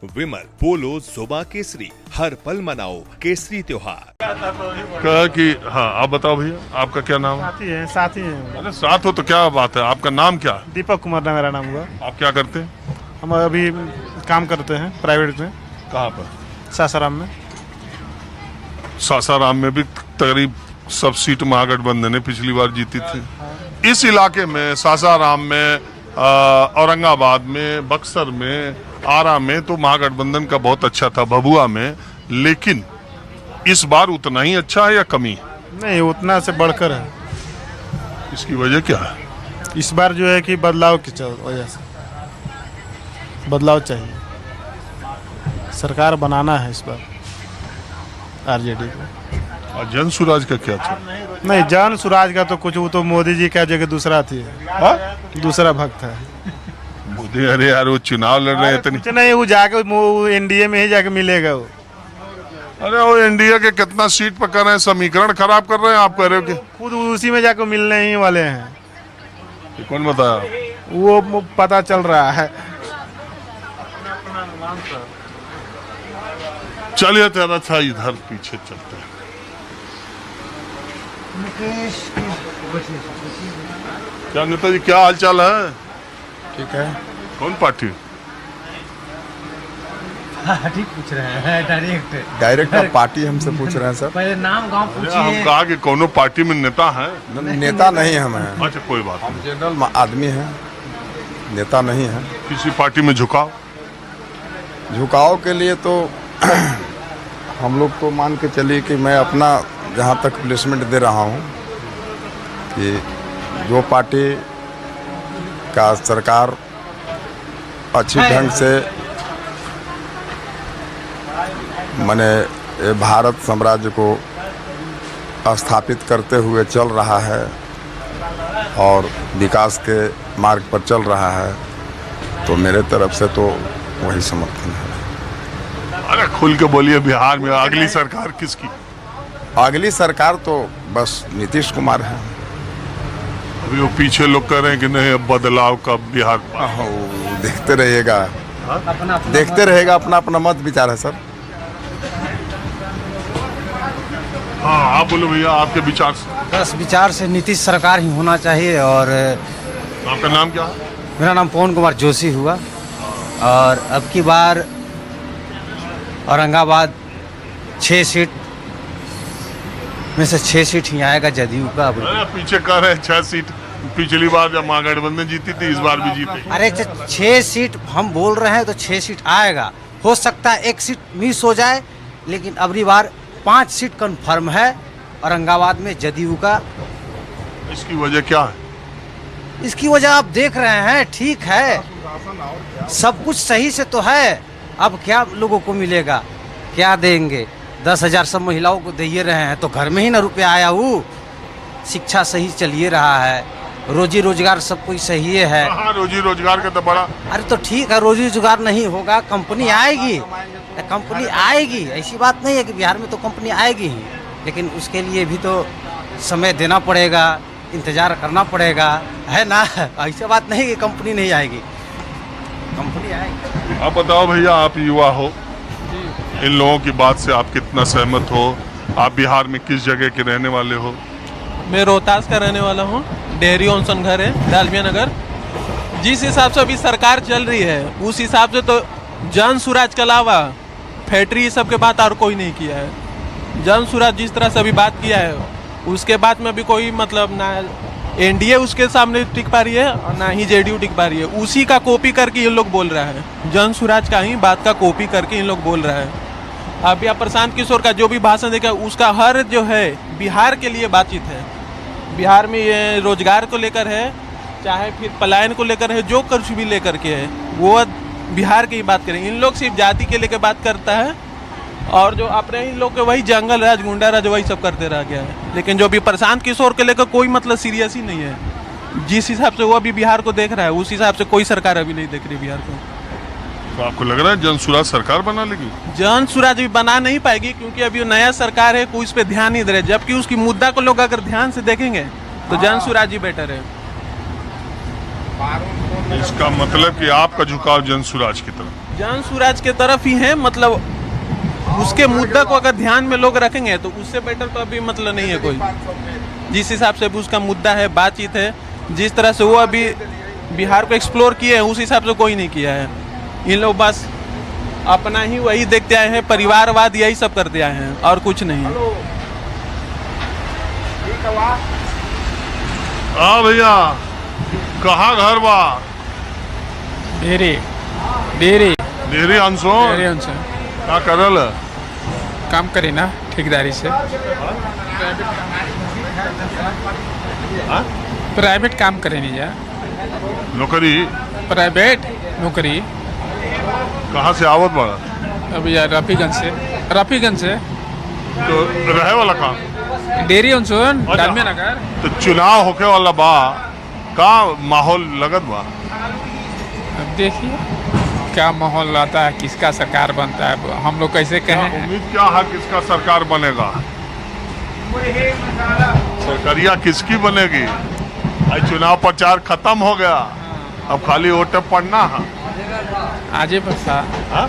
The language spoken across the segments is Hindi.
विमल पोलो जोबा केसरी, हर पल मनाओ केसरी त्योहार। कहा कि हाँ आप बताओ भैया, आपका क्या नाम है? साथी हैं। अरे साथ हो तो क्या बात है, आपका नाम क्या है? दीपक कुमार ना मेरा नाम हुआ। आप क्या करते हैं? हम अभी काम करते हैं प्राइवेट में, कहाँ पर? सासाराम में। सासाराम में भी करीब सब सीट महागठबंधन ने पिछली बार जीती थी। इस इलाके में सासाराम में, औरंगाबाद में, बक्सर में, आरा में तो महागठबंधन का बहुत अच्छा था, भभुआ में। लेकिन इस बार उतना ही अच्छा है या कमी? नहीं, उतना से बढ़कर है। इसकी वजह क्या है? इस बार जो है कि बदलाव की वजह से बदलाव चाहिए, सरकार बनाना है इस बार आरजेडी को। और जन सुराज का क्या था? नहीं, जन सुराज का तो कुछ, वो तो मोदी जी का जगह दूसरा थी, दूसरा भक्त है मोदी। अरे यार वो चुनाव लड़ रहे हैं कुछ नहीं, वो जाके वो एनडीए में ही जाके मिलेगा वो। अरे वो एनडीए के कितना सीट पर कर रहे हैं, समीकरण खराब कर रहे हैं। आप कह रहे हो कि खुद उसी में जाके मिलने ही वाले हैं। ये कौन बताया? वो पता चल रहा है। चलिए तेरा था, इधर पीछे चलते हैं। क्या नेताजी, क्या हाल चाल है? ठीक है। कौन पार्टी? ठीक पूछ रहे हैं डायरेक्ट आप पार्टी हमसे पूछ रहे हैं सर? पहले नाम गांव हम पूछिए। कहा कि कोनो पार्टी में नेता है? नेता नहीं हम हैं, अच्छा कोई बात हम जनरल आदमी हैं, नेता नहीं हैं। नहीं। किसी पार्टी में झुकाव? झुकाव के लिए तो हम लोग तो मान के चलिए कि मैं अपना जहाँ तक प्लेसमेंट दे रहा हूँ कि जो पार्टी का सरकार अच्छी ढंग से माने भारत साम्राज्य को स्थापित करते हुए चल रहा है और विकास के मार्ग पर चल रहा है, तो मेरे तरफ से तो वही समर्थन है। अरे खुल के बोलिए, बिहार में अगली सरकार किसकी? अगली सरकार तो बस नीतीश कुमार है। अभी वो पीछे लोग कह रहे हैं कि नहीं, अब बदलाव का बिहार। देखते रहिएगा, देखते रहेगा, अपना अपना मत विचार है सर। हाँ आप बोलो भैया, आपके विचार से। बस विचार से नीतीश सरकार ही होना चाहिए। और आपका नाम क्या है? मेरा नाम पवन कुमार जोशी हुआ। और अब की बार औरंगाबाद 6 सीट में से 6 सीट ही आएगा जदयू का। अरे पीछे कह रहे हैं 6 सीट, पिछली बार जब महागठबंधन जीती थी, इस बार भी जीते। अरे 6 सीट हम बोल रहे हैं तो 6 सीट आएगा। हो सकता है 1 सीट मिस हो जाए, लेकिन अबरी बार 5 सीट कन्फर्म है औरंगाबाद में जदयू का। इसकी वजह क्या है? इसकी वजह आप देख रहे हैं, ठीक है, सब कुछ सही से तो है। अब क्या लोगों को मिलेगा, क्या देंगे? 10,000 सब महिलाओं को दे रहे हैं तो घर में ही ना रुपया आया। वो शिक्षा सही चलिए रहा है, रोजी रोजगार सब कुछ सही है। हाँ, रोजी रोजगार का तो बड़ा। अरे तो ठीक है, रोजी रोजगार नहीं होगा, कंपनी आएगी, कंपनी आएगी। ऐसी बात नहीं है कि बिहार में तो कंपनी आएगी ही, लेकिन उसके लिए भी तो समय देना पड़ेगा, इंतजार करना पड़ेगा, है ना? ऐसी बात नहीं कि कंपनी नहीं आएगी, कंपनी आएगी। आप बताओ भैया, आप युवा हो, इन लोगों की बात से आप कितना सहमत हो? आप बिहार में किस जगह के रहने वाले हो? मैं रोहतास का रहने वाला हूँ। डेहरी ऑनसन घर है, डालमिया नगर। जिस हिसाब से अभी सरकार चल रही है, उस हिसाब से तो जन सुराज के अलावा फैक्ट्री सब के बात और कोई नहीं किया है। जन सुराज जिस तरह से अभी बात किया है, उसके बाद में अभी कोई मतलब ना एनडीए उसके सामने टिक पा रही है और ना ही जेडीयू टिक पा रही है। उसी का कॉपी करके ये लोग बोल रहा है, जन सुराज का ही बात का कॉपी करके इन लोग बोल रहा है। अभी आप प्रशांत किशोर का जो भी भाषण देखा, उसका हर जो है बिहार के लिए बातचीत है। बिहार में ये रोजगार को लेकर है, चाहे फिर पलायन को लेकर है, जो कुछ भी लेकर के है वो बिहार की ही बात करेंगे। इन लोग सिर्फ जाति के लेकर बात करता है, और जो अपने इन लोग के वही जंगल राज, गुंडा राज, वही सब करते रह गया है। लेकिन जो भी प्रशांत किशोर के लेकर कोई मतलब सीरियस ही नहीं है। जिस हिसाब से वो अभी बिहार को देख रहा है, उस हिसाब से कोई सरकार अभी नहीं देख रही बिहार को। तो आपको लग रहा है जन सुराज सरकार बना लेगी? जन सुराज भी बना नहीं पाएगी, क्योंकि अभी नया सरकार है, कोई इस पे ध्यान नहीं दे रहे। जबकि उसकी मुद्दा को लोग अगर ध्यान से देखेंगे तो जन सुराज ही बेटर है। इसका मतलब कि आपका झुकाव जन सुराज की तरफ? जन सुराज के तरफ ही है, मतलब उसके मुद्दा को अगर ध्यान में लोग रखेंगे तो उससे बेटर तो अभी मतलब नहीं है कोई। जिस हिसाब से उसका मुद्दा है, बातचीत है, जिस तरह से वो अभी बिहार को एक्सप्लोर किए हैं, उस हिसाब से कोई नहीं किया है। इन लोग बस अपना ही वही देखते आए हैं, परिवारवाद यही सब करते आए हैं और कुछ नहीं। हाँ भैया, कहाँ घर बा? डेरी डेरी डेरी अंसोन डेरी उनसे का करल? काम करी ना ठेकेदारी से। प्राइवेट काम करे नहीं जा, नौकरी प्राइवेट नौकरी। कहाँ से आवत बड़ा? अभी यार रफीगंज से तो रहे वाला कहाँ? डेरी उनसोन अच्छा। डालमिया नगर। तो चुनाव होके वाला बा, का माहौल लगत बा? अब देखिए क्या माहौल आता है, किसका सरकार बनता है, हम लोग कैसे कहें। उम्मीद क्या है किसका सरकार बनेगा? सरकारिया किसकी बनेगी? आज चुनाव प्रचार खत्म हो गया, अब खाली वोट पड़ना है। आजे बसा हाँ?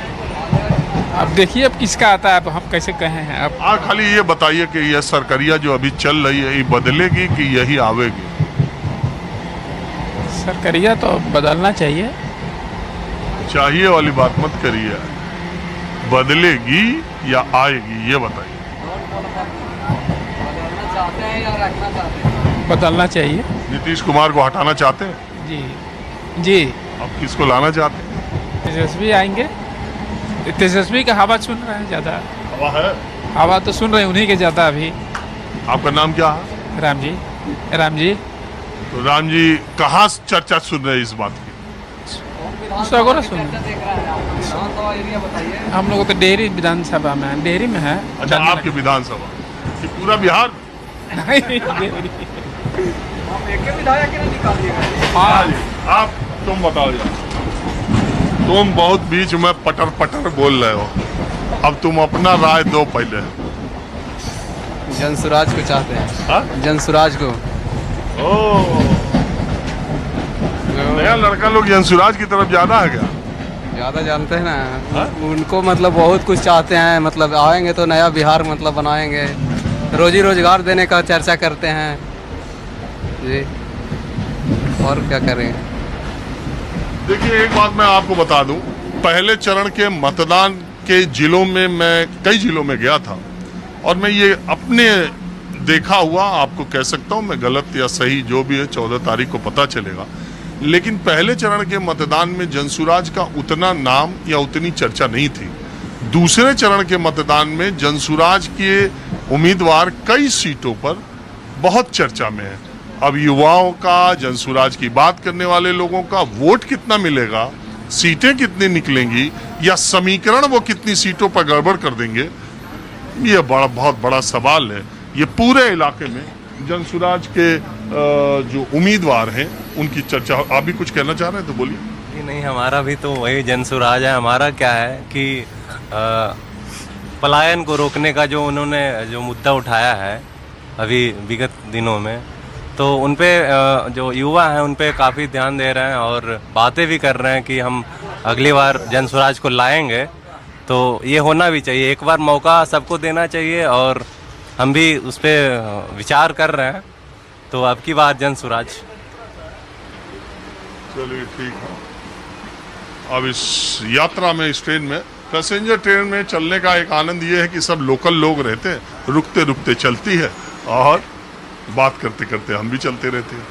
अब देखिए अब किसका आता है, अब हम कैसे कहें हैं। अब हाँ, खाली ये बताइए कि यह सरकारिया जो अभी चल रही है, ये बदलेगी कि यही आवेगी? सरकारिया तो बदलना चाहिए। चाहिए वाली बात मत करिए, बदलेगी या आएगी ये बताइए। बदलना चाहिए। नीतीश कुमार को हटाना चाहते हैं? जी जी। अब किसको लाना चाहते हैं? तेजस्वी आएंगे। तेजस्वी का हवा सुन रहे हैं ज़्यादा। हवा है? हवा तो सुन रहे हैं उन्हीं के ज़्यादा अभी। आपका नाम क्या है? राम जी। राम जी तो राम जी कहाँ चर्चा सुन रहे हैं इस बात की? सगोरा सुन रहे हैं। हम लोग तो डेहरी विधानसभा में है, डेहरी में है। अच्छा, आपकी विधानसभा ये पूरा बिहार? नहीं, डेहरी। हाँ जी, आप तुम बताओ यार, तुम बहुत बीच में पटर पटर बोल रहे हो, अब तुम अपना राय दो पहले। जन सुराज को चाहते हैं। हाँ? जन सुराज को। ओ, नया लड़का लोग यंसुराज की तरफ ज्यादा है क्या? ज़्यादा जानते हैं ना। हाँ? उनको मतलब बहुत कुछ चाहते हैं, मतलब आएंगे तो नया बिहार मतलब बनाएंगे, रोजी रोजगार देने का चर्चा करते हैं जी। और क्या करें? देखिए, एक बात मैं आपको बता दूं, पहले चरण के मतदान के जिलों में मैं कई जिलों में गया था और मैं ये अपने देखा हुआ आपको कह सकता हूं, मैं गलत या सही जो भी है 14 तारीख को पता चलेगा। लेकिन पहले चरण के मतदान में जनसुराज का उतना नाम या उतनी चर्चा नहीं थी। दूसरे चरण के मतदान में जनसुराज के उम्मीदवार कई सीटों पर बहुत चर्चा में है। अब युवाओं का, जनसुराज की बात करने वाले लोगों का वोट कितना मिलेगा, सीटें कितनी निकलेंगी, या समीकरण वो कितनी सीटों पर गड़बड़ कर देंगे, ये बहुत बड़ा सवाल है। ये पूरे इलाके में जनसुराज के जो उम्मीदवार हैं उनकी चर्चा। आप भी कुछ कहना चाह रहे हैं तो बोलिए। नहीं, हमारा भी तो वही जनसुराज है। हमारा क्या है कि पलायन को रोकने का जो उन्होंने जो मुद्दा उठाया है अभी विगत दिनों में, तो उन पे जो युवा हैं उन पे काफ़ी ध्यान दे रहे हैं और बातें भी कर रहे हैं कि हम अगली बार जनसुराज को लाएंगे। तो ये होना भी चाहिए, एक बार मौका सबको देना चाहिए और हम भी उस पर विचार कर रहे हैं। तो अब की बात जनसुराज। चलिए ठीक है। अब इस यात्रा में, इस ट्रेन में, पैसेंजर ट्रेन में चलने का एक आनंद ये है कि सब लोकल लोग रहते हैं, रुकते रुकते चलती है और बात करते करते हम भी चलते रहते हैं।